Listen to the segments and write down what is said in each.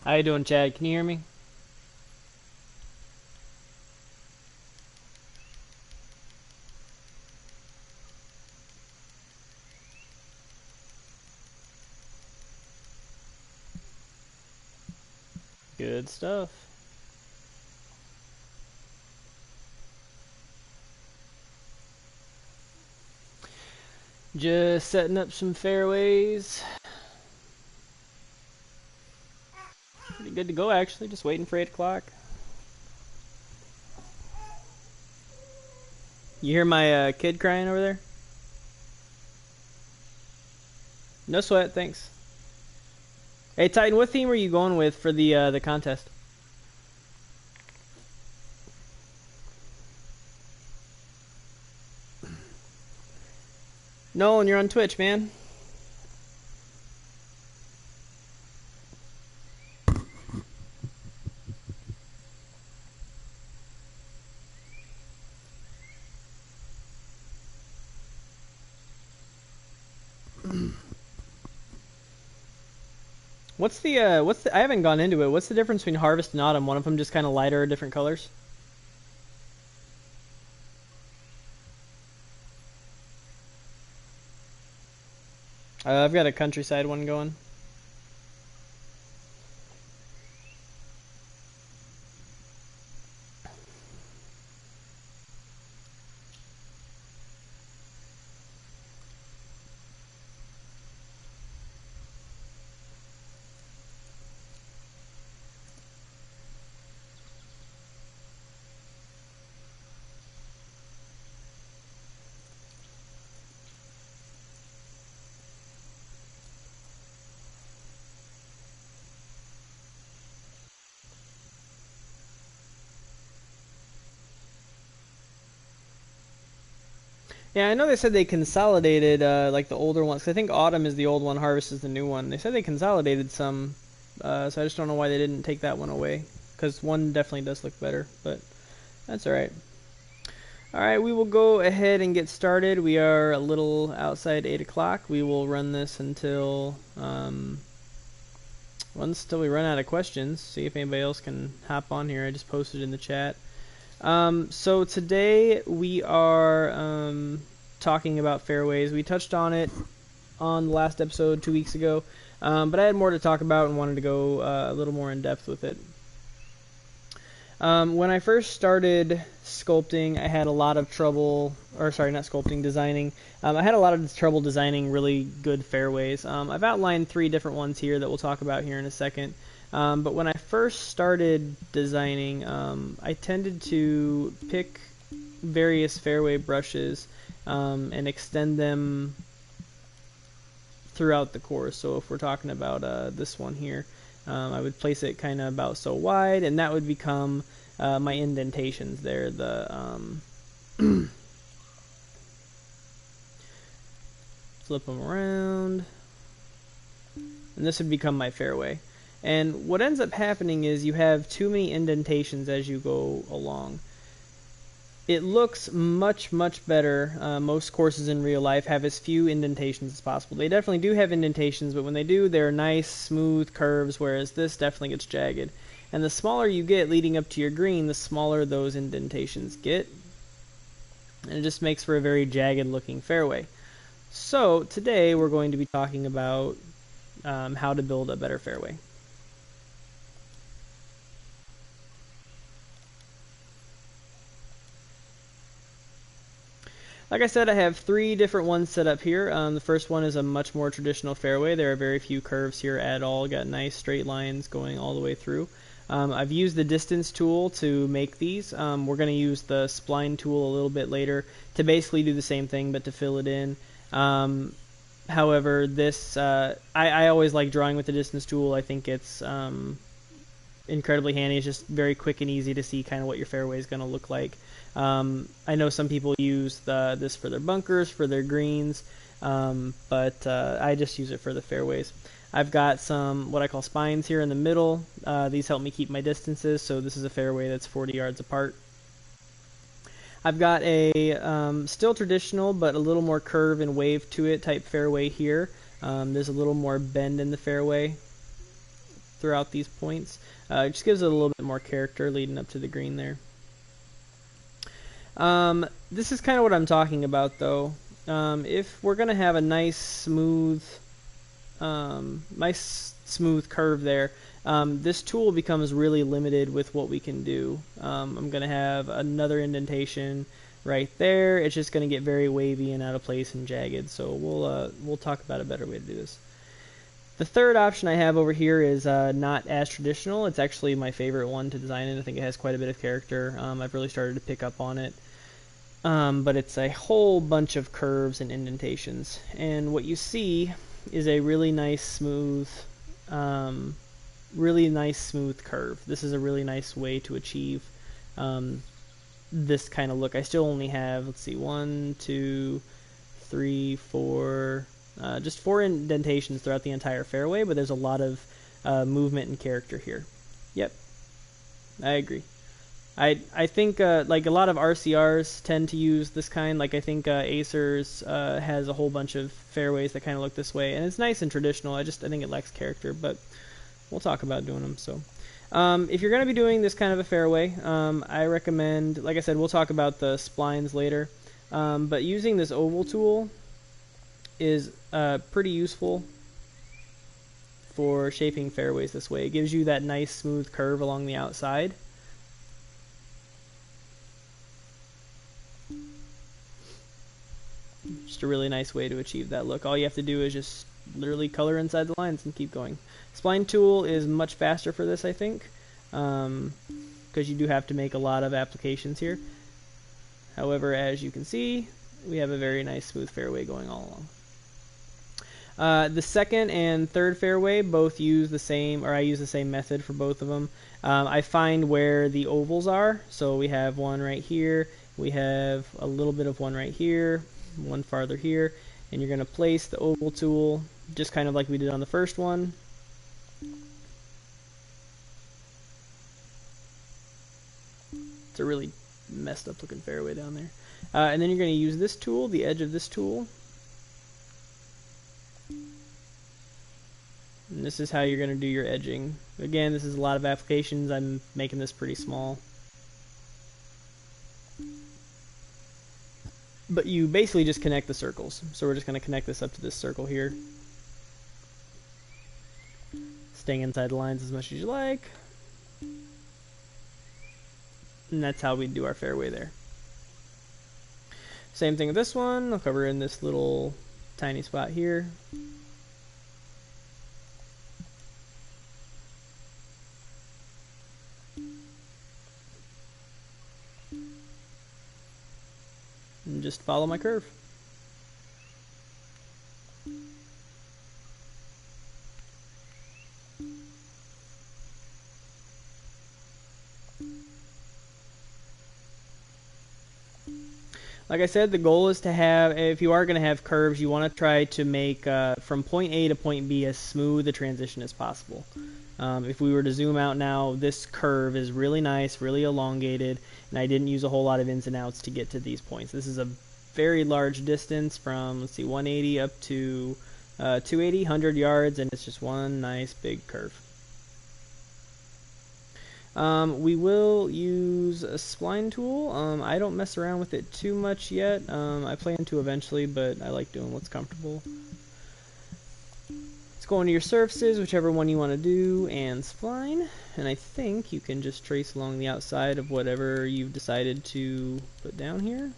How you doing, Chad? Can you hear me? Good stuff. Just setting up some fairways. Pretty good to go, actually. Just waiting for 8 o'clock. You hear my kid crying over there? No sweat, thanks. Hey, Titan, what theme are you going with for the contest? Nolan, you're on Twitch, man. What's the I haven't gone into it. What's the difference between Harvest and Autumn? One of them just kind of lighter, different colors? I've got a countryside one going. Yeah, I know they said they consolidated like the older ones. 'Cause I think Autumn is the old one, Harvest is the new one. They said they consolidated some, so I just don't know why they didn't take that one away. Because one definitely does look better, but that's all right. All right, we will go ahead and get started. We are a little outside 8 o'clock. We will run this until we run out of questions. See if anybody else can hop on here. I just posted in the chat. So today we are talking about fairways. We touched on it on the last episode 2 weeks ago, but I had more to talk about and wanted to go a little more in depth with it. When I first started sculpting, I had a lot of trouble, or sorry, not sculpting, designing. I had a lot of trouble designing really good fairways. I've outlined 3 different ones here that we'll talk about here in a second. But when I first started designing, I tended to pick various fairway brushes and extend them throughout the course. So if we're talking about this one here, I would place it kind of about so wide, and that would become my indentations there. Flip them around, and this would become my fairway. And what ends up happening is you have too many indentations as you go along. It looks much, much better. Most courses in real life have as few indentations as possible. They definitely do have indentations, but when they do, they're nice, smooth curves, whereas this definitely gets jagged. And the smaller you get leading up to your green, the smaller those indentations get. And it just makes for a very jagged looking fairway. So today we're going to be talking about how to build a better fairway. Like I said, I have 3 different ones set up here. The first one is a much more traditional fairway. There are very few curves here at all. Got nice straight lines going all the way through. I've used the distance tool to make these. We're going to use the spline tool a little bit later to basically do the same thing, but to fill it in. However, this I always like drawing with the distance tool. I think it's incredibly handy. It's just very quick and easy to see kind of what your fairway is going to look like. I know some people use this for their bunkers, for their greens, but I just use it for the fairways. I've got some what I call spines here in the middle. These help me keep my distances, so this is a fairway that's 40 yards apart. I've got a still traditional but a little more curve and wave to it type fairway here. There's a little more bend in the fairway. throughout these points. It just gives it a little bit more character leading up to the green there. This is kind of what I'm talking about, though. If we're gonna have a nice smooth curve there, this tool becomes really limited with what we can do. I'm gonna have another indentation right there. It's just gonna get very wavy and out of place and jagged. So we'll talk about a better way to do this. The third option I have over here is not as traditional. It's actually my favorite one to design, and I think it has quite a bit of character. I've really started to pick up on it. But it's a whole bunch of curves and indentations. And what you see is a really nice smooth curve. This is a really nice way to achieve this kind of look. I still only have, let's see, 1, 2, 3, 4, just 4 indentations throughout the entire fairway, but there's a lot of movement and character here. Yep, I agree. I think like a lot of RCRs tend to use this kind. Like I think Acer's has a whole bunch of fairways that kind of look this way, and it's nice and traditional. I think it lacks character, but we'll talk about doing them. So if you're going to be doing this kind of a fairway, I recommend, like I said, we'll talk about the splines later, but using this oval tool is pretty useful for shaping fairways this way. It gives you that nice smooth curve along the outside. Just a really nice way to achieve that look. All you have to do is just literally color inside the lines and keep going. Spline tool is much faster for this, I think, because you do have to make a lot of applications here. However, as you can see, we have a very nice smooth fairway going all along. The second and third fairway both use the same, or I use the same method for both of them. I find where the ovals are. So we have one right here. We have a little bit of one right here. One farther here, and you're going to place the oval tool just kind of like we did on the first one. It's a really messed up looking fairway down there. And then you're going to use this tool, the edge of this tool, and this is how you're going to do your edging. Again, this is a lot of applications. I'm making this pretty small. But you basically just connect the circles. So we're just going to connect this up to this circle here. Staying inside the lines as much as you like. And that's how we do our fairway there. Same thing with this one. I'll cover in this little tiny spot here. And just follow my curve. Like I said, the goal is to have, if you are going to have curves, you want to try to make from point A to point B as smooth a transition as possible. If we were to zoom out now, this curve is really nice, really elongated, and I didn't use a whole lot of ins and outs to get to these points. This is a very large distance from, let's see, 180 up to 280, 100 yards, and it's just one nice big curve. We will use a spline tool. I don't mess around with it too much yet. I plan to eventually, but I like doing what's comfortable. Let's go into your surfaces, whichever one you want to do, and spline. And I think you can just trace along the outside of whatever you've decided to put down here.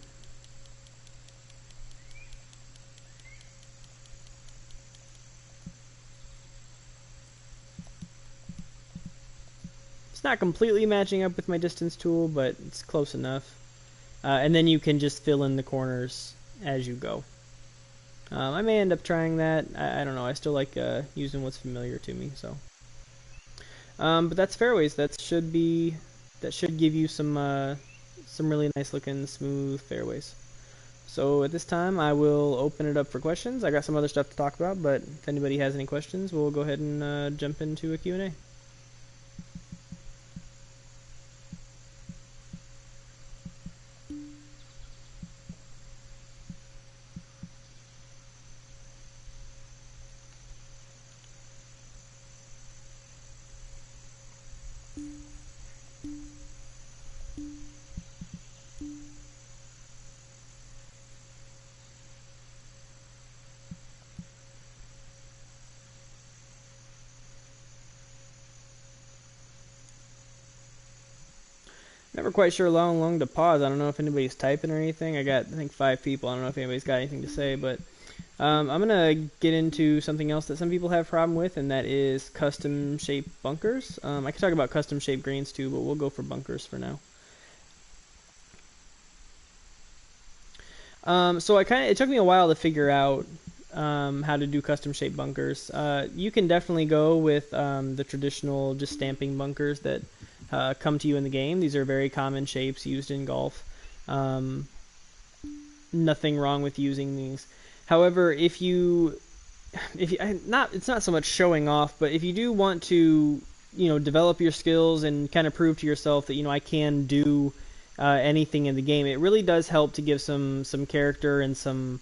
Not completely matching up with my distance tool, but it's close enough. And then you can just fill in the corners as you go. I may end up trying that. I don't know. I still like using what's familiar to me. So, but that's fairways. That should give you some really nice looking smooth fairways. So at this time, I will open it up for questions. I got some other stuff to talk about, but if anybody has any questions, we'll go ahead and jump into a Q&A. Never quite sure how long to pause. I don't know if anybody's typing or anything. I think 5 people. I don't know if anybody's got anything to say, but I'm going to get into something else that some people have a problem with, and that is custom shaped bunkers. I could talk about custom shaped greens too, but we'll go for bunkers for now. So it took me a while to figure out how to do custom shaped bunkers. You can definitely go with the traditional just stamping bunkers that come to you in the game. These are very common shapes used in golf. Nothing wrong with using these. However, it's not so much showing off, but if you do want to, develop your skills and kind of prove to yourself that I can do anything in the game, it really does help to give some character and some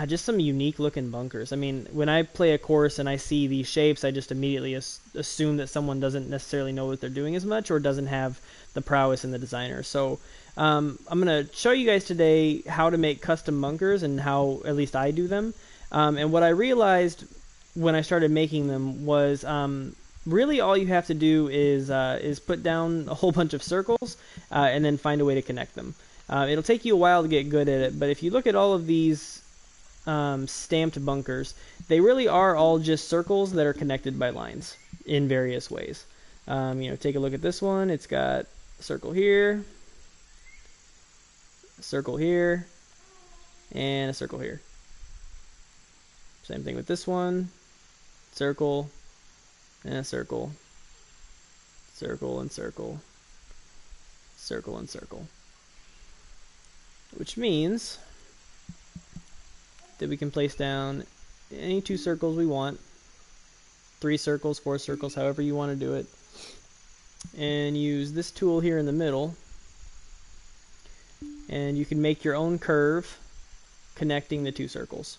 just some unique looking bunkers. I mean, when I play a course and I see these shapes, I just immediately assume that someone doesn't necessarily know what they're doing as much or doesn't have the prowess in the designer. So I'm going to show you guys today how to make custom bunkers and how at least I do them. And what I realized when I started making them was really all you have to do is put down a whole bunch of circles and then find a way to connect them. It'll take you a while to get good at it, but if you look at all of these stamped bunkers, they really are all just circles that are connected by lines in various ways. Take a look at this one. It's got a circle here, a circle here, and a circle here. Same thing with this one. Circle, and a circle, circle and circle, circle and circle. Which means that we can place down any 2 circles we want, 3 circles, 4 circles, however you want to do it, and use this tool here in the middle, and you can make your own curve connecting the 2 circles.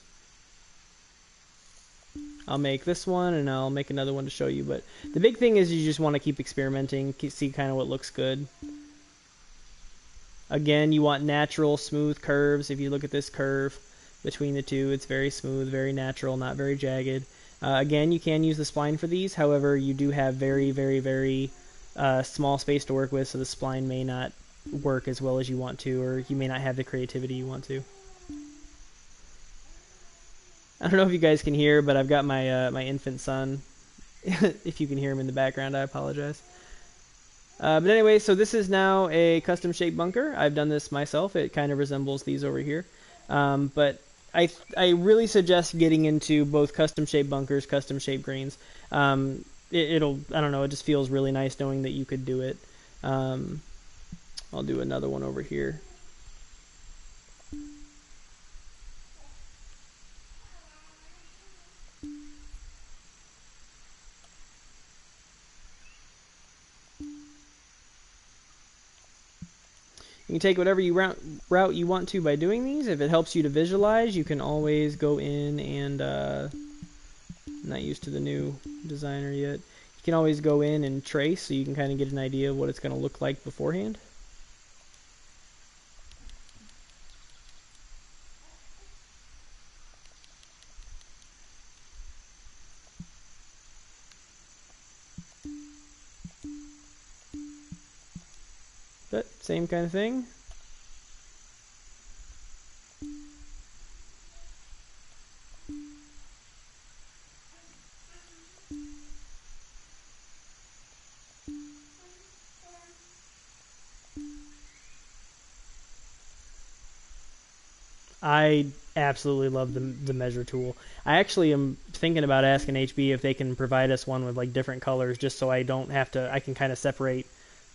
I'll make this one and I'll make another one to show you, but the big thing is you just want to keep experimenting, see kind of what looks good. Again, you want natural, smooth curves. If you look at this curve between the 2, it's very smooth, very natural, not very jagged. Again, you can use the spline for these. However, you do have very, very, very small space to work with, so the spline may not work as well as you want to, or you may not have the creativity you want to. I don't know if you guys can hear, but I've got my infant son. If you can hear him in the background, I apologize. But anyway, so this is now a custom shaped bunker. I've done this myself. It kind of resembles these over here. But I really suggest getting into both custom shaped bunkers, custom shaped greens. I don't know, it just feels really nice knowing that you could do it. I'll do another one over here. You can take whatever route you want to by doing these. If it helps you to visualize, you can always go in and I'm not used to the new designer yet. You can always go in and trace, so you can kind of get an idea of what it's going to look like beforehand. But same kind of thing. I absolutely love the measure tool. I actually am thinking about asking HB if they can provide us one with like different colors, just so I don't have to. I can kind of separate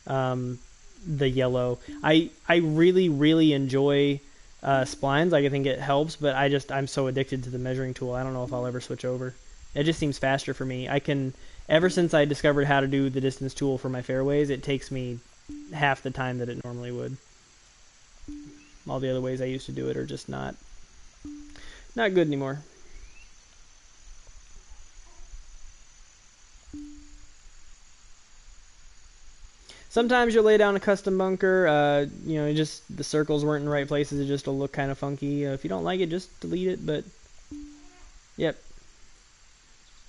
the yellow. I really enjoy splines. Like, I think it helps, but I'm so addicted to the measuring tool. I don't know if I'll ever switch over. It just seems faster for me. Ever since I discovered how to do the distance tool for my fairways, it takes me half the time that it normally would. All the other ways I used to do it are just not good anymore. Sometimes you'll lay down a custom bunker, just the circles weren't in the right places, it just will look kind of funky. If you don't like it, just delete it, but yep.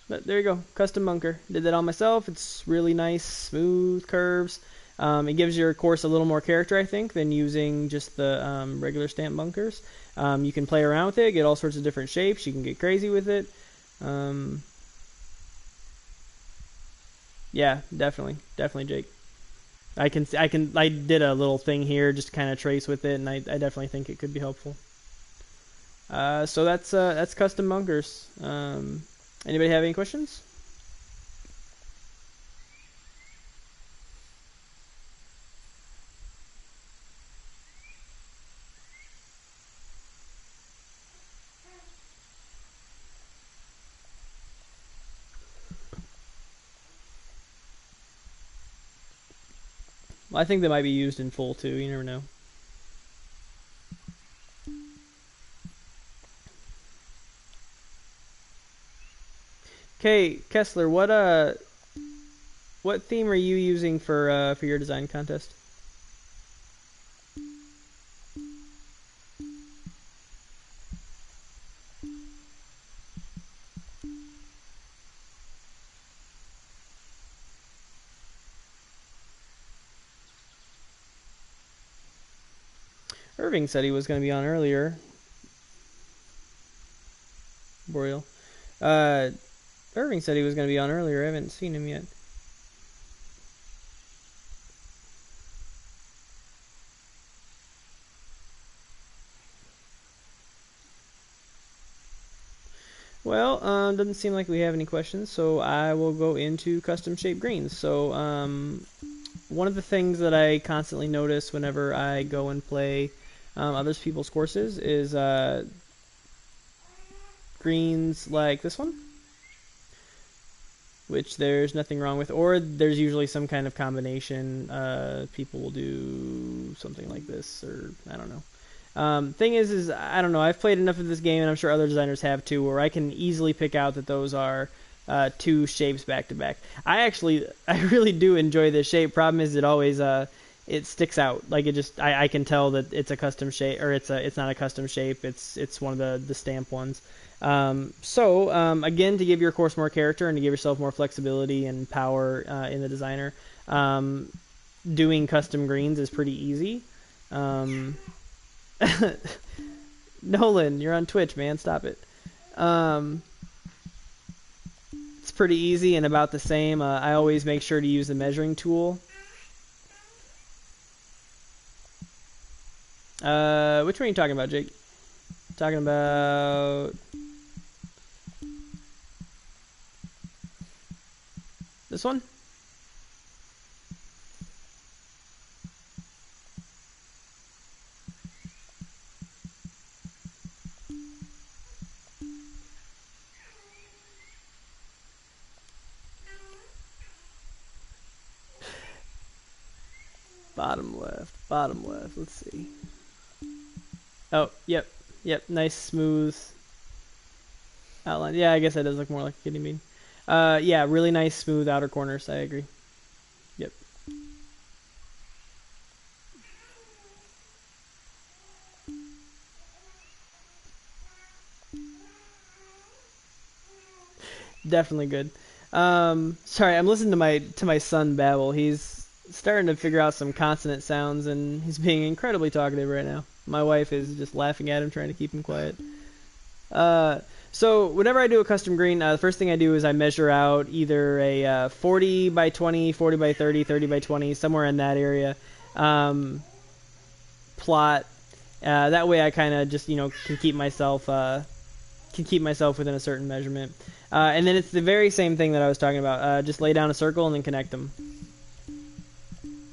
But there you go, custom bunker. Did that all myself. It's really nice, smooth curves. It gives your course a little more character, I think, than using just the regular stamp bunkers. You can play around with it, get all sorts of different shapes. You can get crazy with it. Yeah, definitely, Jake. I did a little thing here just to kind of trace with it, and I definitely think it could be helpful. So that's custom bunkers. Anybody have any questions? Well, I think they might be used in full too. You never know. Okay, Kessler, what theme are you using for your design contest? Irving said he was going to be on earlier. Boreal. Irving said he was going to be on earlier. I haven't seen him yet. Well, doesn't seem like we have any questions, so I will go into custom shaped greens. So, one of the things that I constantly notice whenever I go and play other people's courses is greens like this one, which there's nothing wrong with, or there's usually some kind of combination. People will do something like this, or I don't know. Thing is I don't know, I've played enough of this game, and I'm sure other designers have too, where I can easily pick out that those are two shapes back to back. I really do enjoy this shape. Problem is it always it sticks out. Like it just I can tell that it's a custom shape, or it's not a custom shape. It's one of the stamp ones. Again, to give your course more character and to give yourself more flexibility and power in the designer, doing custom greens is pretty easy. Nolan, you're on Twitch, man. Stop it. It's pretty easy and about the same. I always make sure to use the measuring tool. Which one are you talking about, Jake? Talking about this one? Bottom left. Let's see. Oh, yep. Nice smooth outline. Yeah, I guess that does look more like a kidney bean. Yeah, really nice smooth outer corners. I agree. Yep. Definitely good. Sorry, I'm listening to my son babble. He's starting to figure out some consonant sounds, and he's being incredibly talkative right now. My wife is just laughing at him, trying to keep him quiet. So whenever I do a custom green, the first thing I do is I measure out either a 40 by 20, 40 by 30, 30 by 20, somewhere in that area. Plot. That way I kind of just can keep myself within a certain measurement. And then it's the very same thing that I was talking about. Just lay down a circle and then connect them.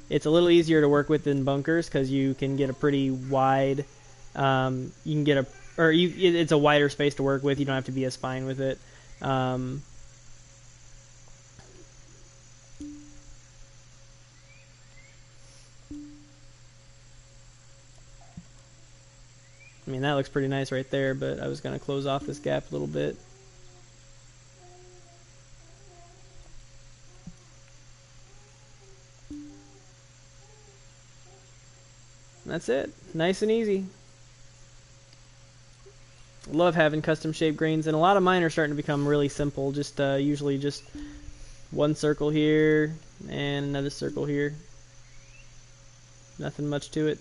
It's a little easier to work with than bunkers because you can get a pretty wide. It's a wider space to work with. You don't have to be a spine with it. I mean, that looks pretty nice right there, but I was going to close off this gap a little bit. That's it. Nice and easy. Love having custom shaped greens, and a lot of mine are starting to become really simple. Just usually just one circle here and another circle here. Nothing much to it.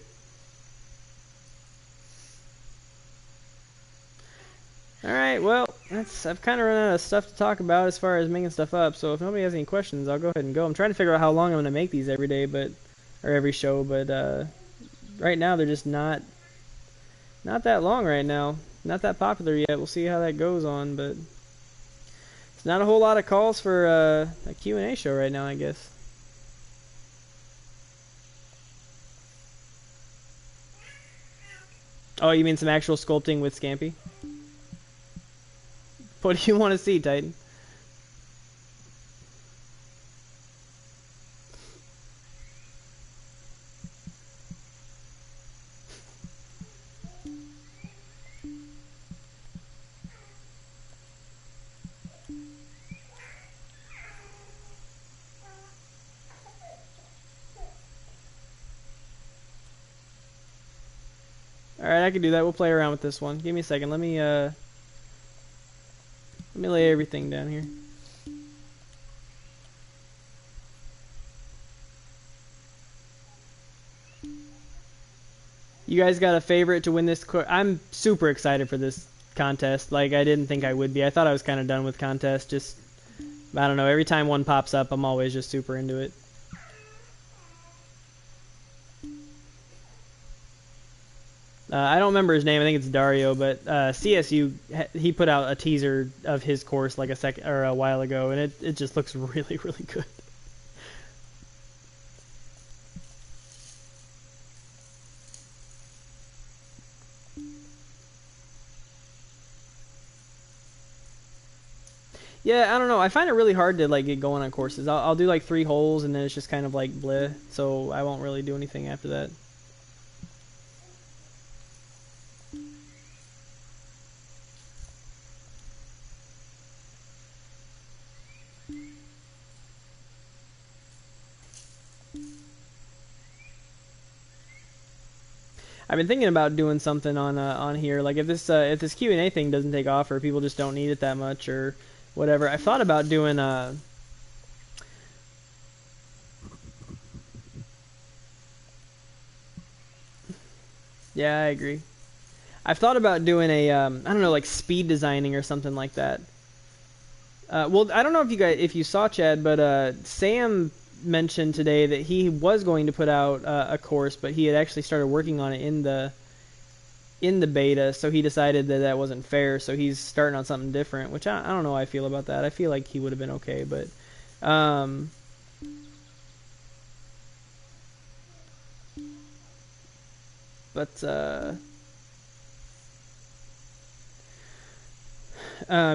Alright, well, I've kind of run out of stuff to talk about as far as making stuff up, so if nobody has any questions, I'll go ahead and go. I'm trying to figure out how long I'm going to make these every day, or every show, but right now they're just not that long right now. Not that popular yet. We'll see how that goes on, but it's not a whole lot of calls for a Q&A show right now, I guess. Oh, you mean some actual sculpting with Scampi? What do you want to see, Titan? Alright, I can do that. We'll play around with this one. Give me a second. Let me lay everything down here. You guys got a favorite to win this? I'm super excited for this contest. Like, I didn't think I would be. I thought I was kind of done with contests. Just, I don't know. Every time one pops up, I'm always just super into it. I don't remember his name. I think it's Dario, but CSU, he put out a teaser of his course like a while ago, and it just looks really, really good. Yeah, I don't know. I find it really hard to like get going on courses. I'll do like 3 holes, and then it's just kind of like bleh. So I won't really do anything after that. I've been thinking about doing something on here, like if this Q&A thing doesn't take off, or people just don't need it that much, or whatever. I've thought about doing yeah, I agree. I've thought about doing a I don't know, like speed designing or something like that. Well, I don't know if you saw, Chad, but Sam mentioned today that he was going to put out a course, but he had actually started working on it in the beta, so he decided that wasn't fair, so he's starting on something different, which I don't know how I feel about that. I feel like he would have been okay, but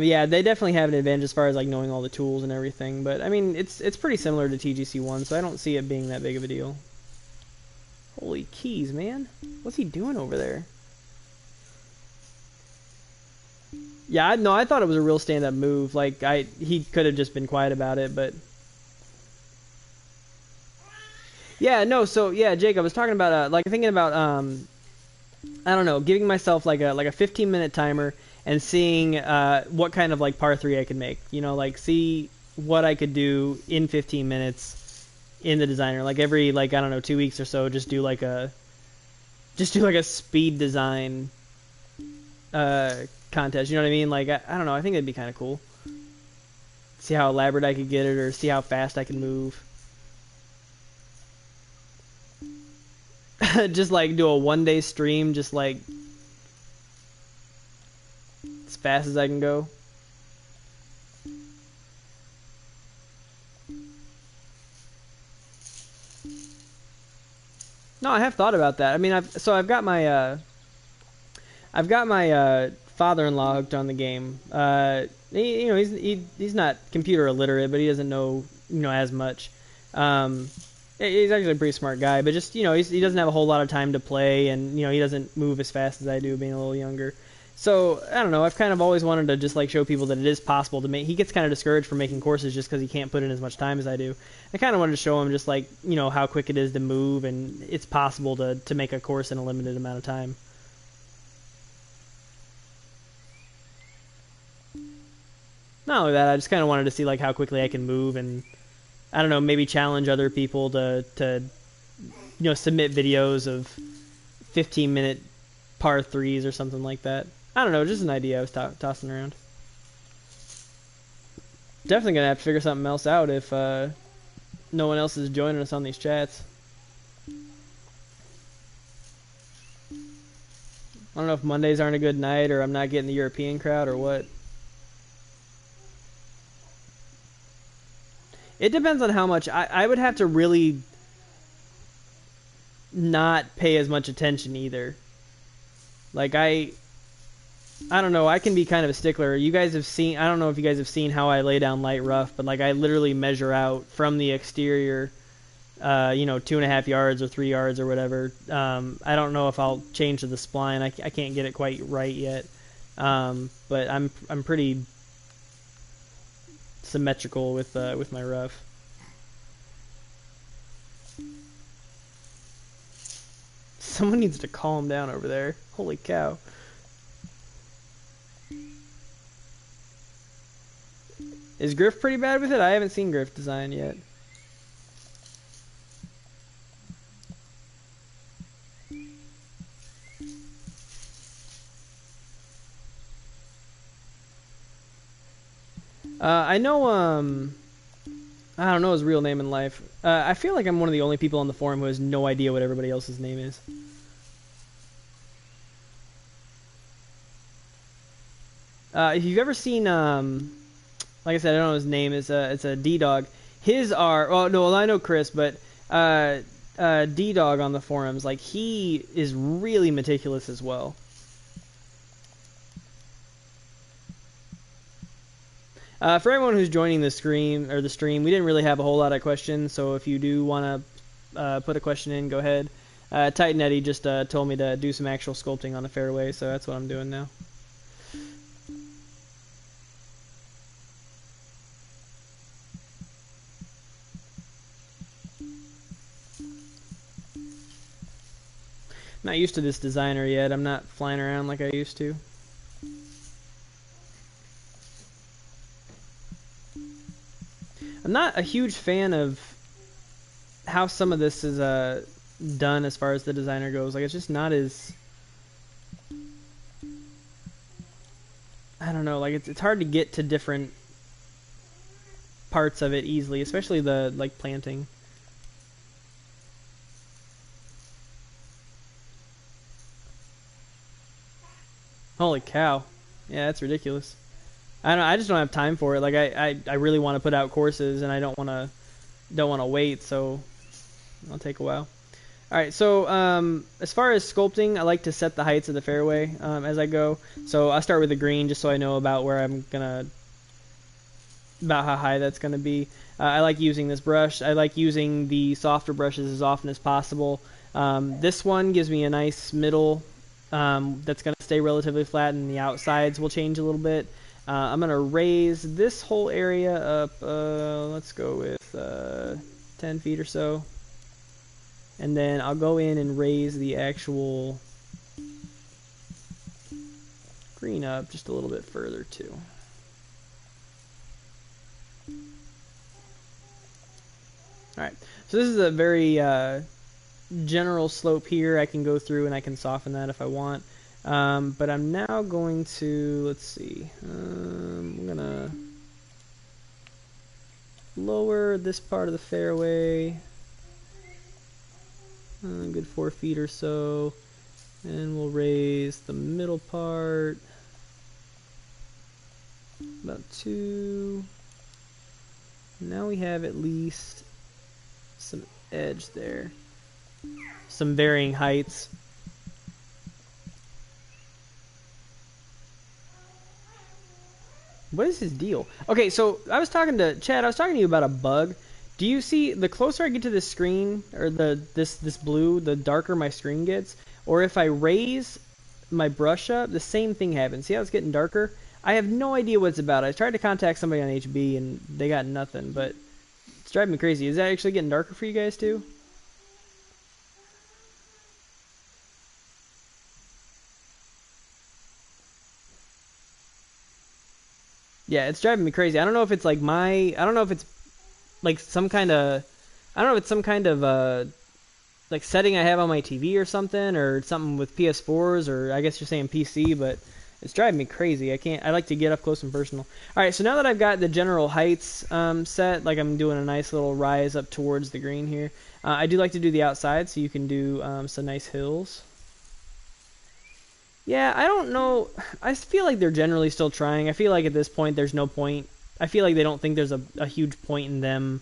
yeah, they definitely have an advantage as far as like knowing all the tools and everything. But I mean, it's pretty similar to TGC1, so I don't see it being that big of a deal. Holy keys, man! What's he doing over there? Yeah, no, I thought it was a real stand-up move. Like he could have just been quiet about it, but yeah, no. So yeah, Jake, I was talking about like thinking about I don't know, giving myself like a 15-minute timer and seeing what kind of like par 3 I could make. You know, like see what I could do in 15 minutes in the designer. Like every like I don't know 2 weeks or so, just do like a speed design contest. You know what I mean? Like I don't know. I think it'd be kind of cool. See how elaborate I could get it, or see how fast I can move. Just like do a 1-day stream, just like as fast as I can go. No, I have thought about that. I mean, I've got my father-in-law hooked on the game. He's not computer illiterate, but he doesn't know as much. He's actually a pretty smart guy, but just he doesn't have a whole lot of time to play, and he doesn't move as fast as I do, being a little younger. So I don't know. I've kind of always wanted to just like show people that it is possible to make. He gets kind of discouraged from making courses just because he can't put in as much time as I do. I kind of wanted to show him just like how quick it is to move, and it's possible to make a course in a limited amount of time. Not only that, I just kind of wanted to see like how quickly I can move, and I don't know, maybe challenge other people to submit videos of 15-minute par threes or something like that. I don't know, just an idea I was tossing around. Definitely gonna have to figure something else out if no one else is joining us on these chats. I don't know if Mondays aren't a good night, or I'm not getting the European crowd, or what. It depends on how much. I would have to really not pay as much attention either. Like, I don't know, I can be kind of a stickler. You guys have seen, I don't know if you guys have seen how I lay down light rough, but like I literally measure out from the exterior, 2.5 yards or 3 yards or whatever. I don't know if I'll change to the spline. I can't get it quite right yet. But I'm pretty symmetrical with my rough. Someone needs to calm down over there. Holy cow. Is Griff pretty bad with it? I haven't seen Griff design yet. I know, I don't know his real name in life. I feel like I'm one of the only people on the forum who has no idea what everybody else's name is. If you've ever seen, like I said, I don't know his name. It's a D-Dog. His are, well, no, I know Chris, but D-Dog on the forums, like, he is really meticulous as well. For everyone who's joining the stream, we didn't really have a whole lot of questions, so if you do want to put a question in, go ahead. Titan Eddie just told me to do some actual sculpting on the fairway, so that's what I'm doing now. Not used to this designer yet. I'm not flying around like I used to. I'm not a huge fan of how some of this is done as far as the designer goes. Like, it's just not as, I don't know, like it's hard to get to different parts of it easily, especially the like planting. Holy cow. Yeah, that's ridiculous. I don't know, I just don't have time for it. Like I really want to put out courses and I don't want to wait, so it'll take a while. All right, so as far as sculpting, I like to set the heights of the fairway as I go. So I'll start with the green just so I know about where about how high that's gonna be. I like using this brush. I like using the softer brushes as often as possible. This one gives me a nice middle that's going to stay relatively flat, and the outsides will change a little bit. I'm going to raise this whole area up, let's go with 10 feet or so. And then I'll go in and raise the actual green up just a little bit further too. Alright, so this is a very general slope here. I can go through and I can soften that if I want. But I'm now going to, let's see, I'm going to lower this part of the fairway a good 4 feet or so, and we'll raise the middle part about 2. Now we have at least some edge there, some varying heights. What is his deal? Okay, so I was talking to Chad. I was talking to you about a bug. Do you see, the closer I get to the screen, or this blue, the darker my screen gets? Or if I raise my brush up, the same thing happens. See how it's getting darker? I have no idea what it's about. I tried to contact somebody on HB and they got nothing, but it's driving me crazy. Is that actually getting darker for you guys too? Yeah, it's driving me crazy. I don't know if it's like I don't know if it's like some kind of, I don't know if it's some kind of like setting I have on my TV or something with PS4s, or I guess you're saying PC, but it's driving me crazy. I like to get up close and personal. All right, so now that I've got the general heights set, like I'm doing a nice little rise up towards the green here, I do like to do the outside, so you can do some nice hills. Yeah, I don't know. I feel like they're generally still trying. I feel like at this point there's no point. I feel like they don't think there's a huge point in them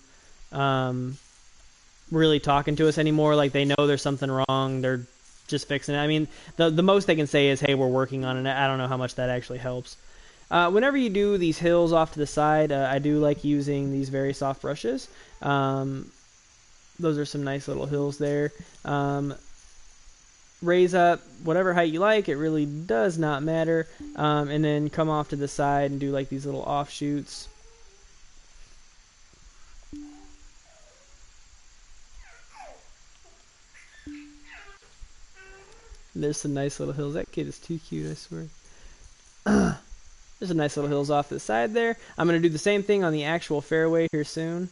really talking to us anymore. Like they know there's something wrong. They're just fixing it. I mean, the most they can say is, hey, we're working on it. I don't know how much that actually helps. Whenever you do these hills off to the side, I do like using these very soft brushes. Those are some nice little hills there. Raise up whatever height you like. It really does not matter. And then come off to the side and do like these little offshoots. There's some nice little hills. That kid is too cute, I swear. There's some nice little hills off to the side there. I'm going to do the same thing on the actual fairway here soon.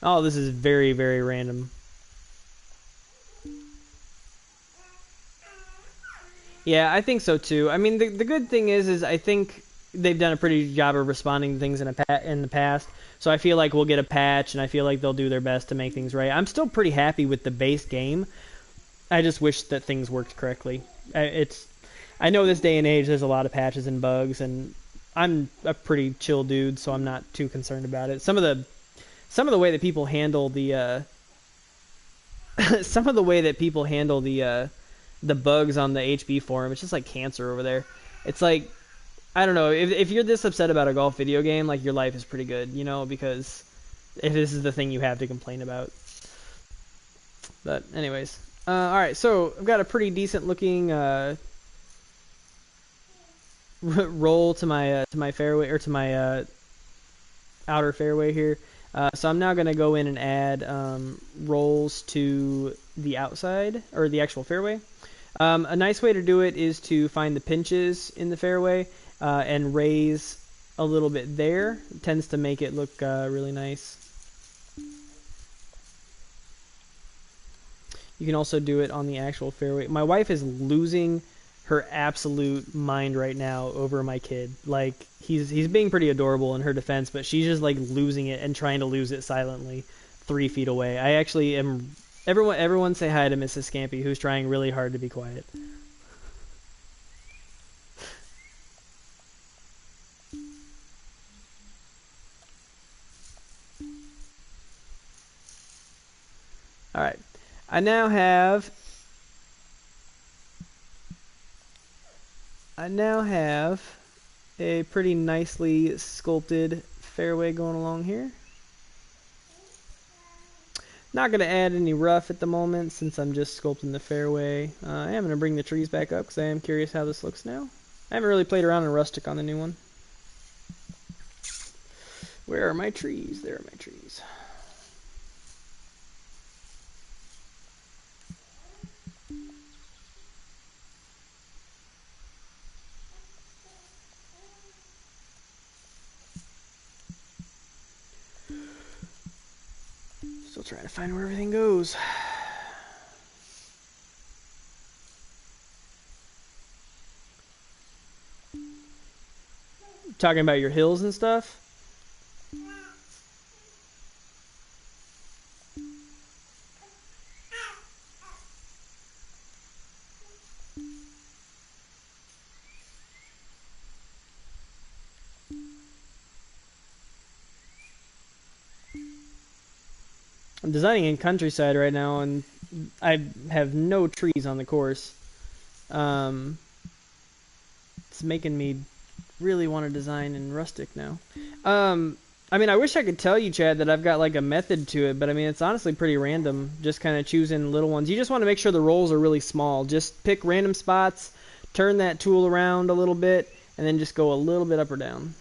Oh, this is very, very random. Yeah, I think so too. I mean, the good thing is I think they've done a pretty good job of responding to things in the past. So I feel like we'll get a patch, and I feel like they'll do their best to make things right. I'm still pretty happy with the base game. I just wish that things worked correctly. I know this day and age there's a lot of patches and bugs, and I'm a pretty chill dude, so I'm not too concerned about it. Some of the way that people handle the some of the way that people handle the bugs on the HB forum, it's just like cancer over there. It's like, I don't know, if you're this upset about a golf video game, like your life is pretty good, you know, because if this is the thing you have to complain about. But anyways, all right, so I've got a pretty decent looking roll to my fairway, or to my outer fairway here. So I'm now going to go in and add rolls to the outside, or the actual fairway. A nice way to do it is to find the pinches in the fairway and raise a little bit there. It tends to make it look really nice. You can also do it on the actual fairway. My wife is losing her absolute mind right now over my kid. Like, he's being pretty adorable in her defense, but she's just like losing it and trying to lose it silently 3 feet away. I actually am. Everyone say hi to Mrs. Scampi, who's trying really hard to be quiet. All right, I now have a pretty nicely sculpted fairway going along here. Not going to add any rough at the moment since I'm just sculpting the fairway. I am going to bring the trees back up because I am curious how this looks now. I haven't really played around in rustic on the new one. Where are my trees? There are my trees. Still trying to find where everything goes. Talking about your hills and stuff. I'm designing in countryside right now, and I have no trees on the course. It's making me really want to design in rustic now. I mean, I wish I could tell you, Chad, that I've got like a method to it, but I mean, it's honestly pretty random. Just kind of choosing little ones. You just want to make sure the rolls are really small. Just pick random spots, turn that tool around a little bit, and then just go a little bit up or down.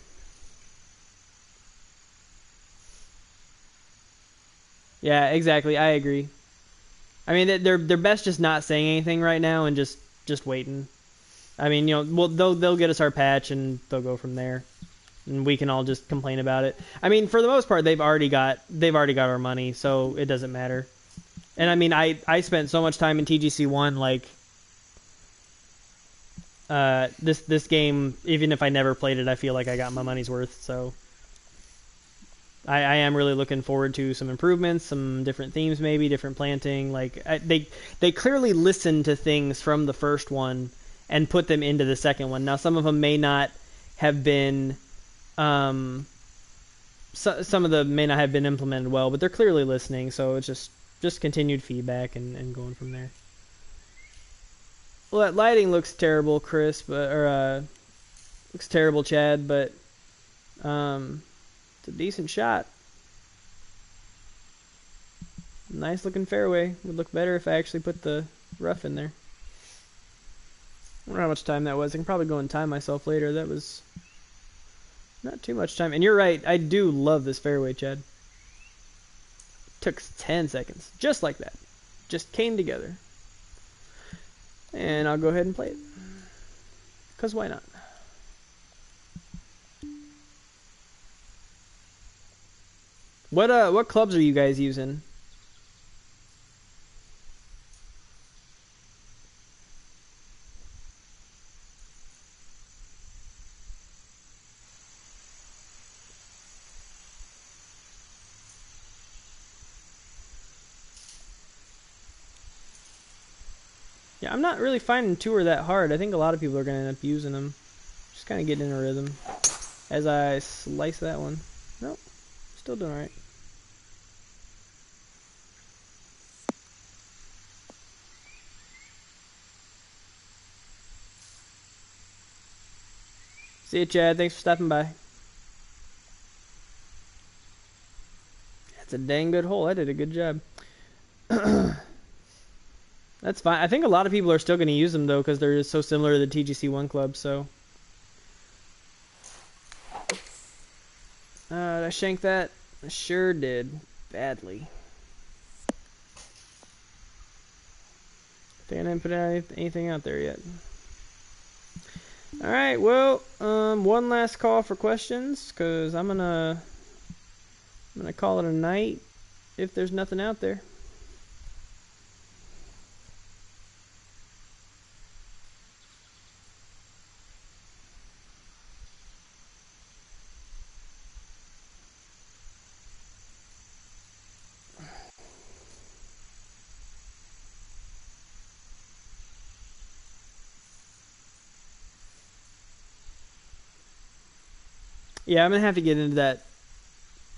Yeah, exactly. I agree. I mean, they're best just not saying anything right now and just waiting. I mean, you know, well, they'll get us our patch and they'll go from there, and we can all just complain about it. I mean, for the most part, they've already got our money, so it doesn't matter. And I mean, I spent so much time in TGC1, like this game, even if I never played it, I feel like I got my money's worth. So I am really looking forward to some improvements, some different themes, maybe different planting. Like they clearly listened to things from the first one and put them into the second one. Now some of them may not have been some of them may not have been implemented well, but they're clearly listening. So it's just continued feedback and going from there. Well, that lighting looks terrible, Chris, but looks terrible, Chad, but it's a decent shot. Nice looking fairway. Would look better if I actually put the rough in there. I wonder how much time that was. I can probably go and time myself later. That was not too much time. And you're right, I do love this fairway, Chad. Took 10 seconds. Just like that. Just came together. And I'll go ahead and play it. Because why not? What clubs are you guys using? Yeah, I'm not really finding tour that hard. I think a lot of people are going to end up using them. Just kind of getting in a rhythm. As I slice that one. Nope. Still doing alright. See you, Chad. Thanks for stopping by. That's a dang good hole. I did a good job. That's fine. I think a lot of people are still going to use them, though, because they're so similar to the TGC1 club, so. Did I shank that? I sure did. Badly. I think I didn't put anything out there yet. Alright, well, one last call for questions, because I'm gonna call it a night if there's nothing out there. Yeah, I'm going to have to get into that.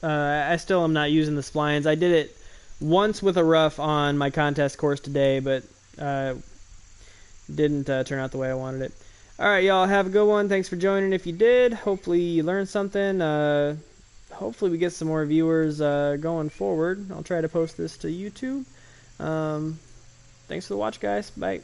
I still am not using the splines. I did it once with a rough on my contest course today, but didn't turn out the way I wanted it. Alright, y'all, have a good one. Thanks for joining if you did. Hopefully you learned something. Hopefully we get some more viewers going forward. I'll try to post this to YouTube. Thanks for the watch, guys. Bye.